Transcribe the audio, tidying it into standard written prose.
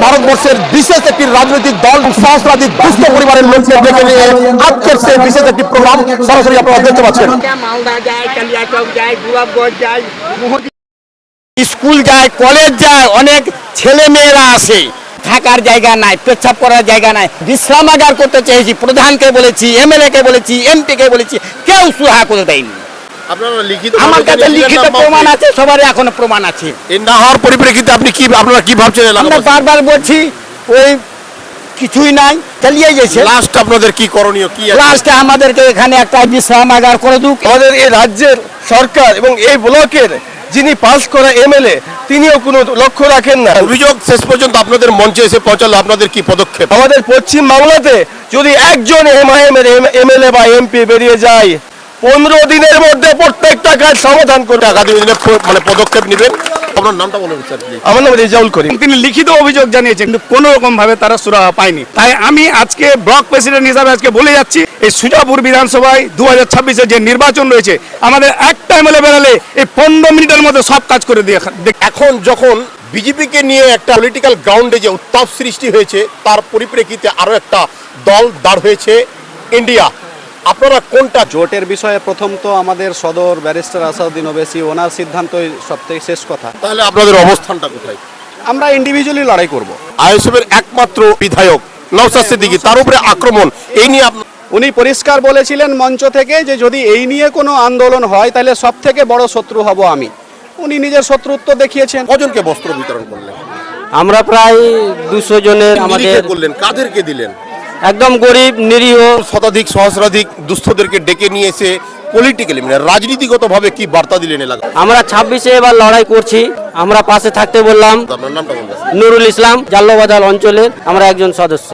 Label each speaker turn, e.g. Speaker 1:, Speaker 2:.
Speaker 1: ভারতবর্ষের বিশেষ একটি রাজনৈতিক দল সহস্রাধিক দুস্থ পরিবারের লোককে ডেকে নিয়ে আজকের সেই বিশেষ একটি প্রোগ্রাম সরাসরি আপনারা দেখতে পাচ্ছেন।
Speaker 2: মালদা যায়, কালিয়াচক যায়, গোলাপগঞ্জ যায়,
Speaker 3: স্কুল যায়, কলেজ যায়, অনেক ছেলে মেয়েরা আসে, থাকার জায়গা নাই, পেচ্ছাপ করার জায়গা নাই। বিশ্রামাগার করতে চেয়েছি, প্রধানকে বলেছি, এমএলএ কে বলেছি, এমপি কে বলেছি, কেউ সুরাহা করে দেয়নি।
Speaker 1: আপনারা লিখিত
Speaker 3: আমার কাছে লিখিত প্রমাণ আছে, সবারই এখনো প্রমাণ আছে।
Speaker 1: এই না হওয়ার পরিপ্রেক্ষিতে আপনারা কি ভাবছেন?
Speaker 3: আমরা বারবার বলছি, ওই কিছুই নাই, চালিয়ে গেছে।
Speaker 1: লাস্ট আপনাদের কি করণীয়, কি আছে?
Speaker 3: লাস্টে আমাদেরকে এখানে একটা বিশ্রামাগার করে দুক।
Speaker 4: আমাদের এই রাজ্যের সরকার এবং এই ব্লকের যিনি পাস করা এমএলএ তিনিও কোনো লক্ষ্য রাখেন না।
Speaker 1: অভিযোগ শেষ পর্যন্ত আপনাদের মঞ্চে এসে পৌঁছালো, আপনাদের কি পদক্ষেপ?
Speaker 4: আমাদের পশ্চিম বাংলাতে যদি একজন এমএলএ বা এমপি বেরিয়ে যায়, 15 দিনের মধ্যে প্রত্যেকটা কাজ সমাধান করে
Speaker 1: আগামী দিনে মানে পদক্ষেপ নেবেন। আপনার নামটা বলুন স্যার প্লিজ।
Speaker 4: আমার নাম রেজাউল করিম।
Speaker 5: তিনি লিখিত অভিযোগ জানিয়েছেন, কিন্তু কোনো রকম ভাবে তারা সুরাহা পায়নি। তাই আমি আজকে ব্লক প্রেসিডেন্ট হিসাবে আজকে বলে যাচ্ছি, এই সুজাপুর বিধানসভায় 2026-এ যে নির্বাচন রয়েছে, আমাদের একটা এমএলএ বেরালে এই 15 মিনিটের মধ্যে সব কাজ করে দিয়ে।
Speaker 1: এখন যখন বিজেপিকে নিয়ে একটা পলিটিক্যাল গ্রাউন্ডে যে উত্তাপ সৃষ্টি হয়েছে, তার পরিপ্রেক্ষিতে আরো একটা দল দাঁড় হয়েছে, ইন্ডিয়া। আপনারা কোনটা?
Speaker 6: জোটের বিষয়ে প্রথম তো আমাদের সদর ব্যারিস্টার আসাদুদ্দিন ওবেসি, ওনার সিদ্ধান্তই সবথেকে শেষ কথা।
Speaker 1: তাহলে আপনাদের অবস্থানটা কোথায়?
Speaker 6: আমরা ইন্ডিভিজুয়ালি লড়াই করব।
Speaker 1: আইএসএফের একমাত্র বিধায়ক নওশাদ সিদ্দিকী, তার উপরে আক্রমণ, এই নিয়ে
Speaker 6: উনি পরিষ্কার বলেছিলেন মঞ্চ থেকে যে যদি এই নিয়ে কোনো আন্দোলন হয় তাহলে সব থেকে বড় শত্রু হব আমি। উনি নিজের শত্রুত্ব দেখিয়েছেন।
Speaker 1: কজনকে বস্ত্র বিতরণ করলেন?
Speaker 7: আমরা প্রায় 200 জনের আমাদের
Speaker 1: করলেন, কাদেরকে দিলেন?
Speaker 7: একদম গরিব নিরীহ
Speaker 1: শতাধিক সহস্রাধিক দুস্থদেরকে ডেকে নিয়ে এসে পলিটিক্যালি মানে রাজনীতিগতভাবে কি বার্তা দিলেন এলাকা?
Speaker 7: আমরা 26-এ এবার লড়াই করছি, আমরা পাশে থাকতে বললাম।
Speaker 1: আপনার নামটা বলবেন?
Speaker 7: নুরুল ইসলাম, জাল্লাবাজার অঞ্চলের আমরা একজন সদস্য।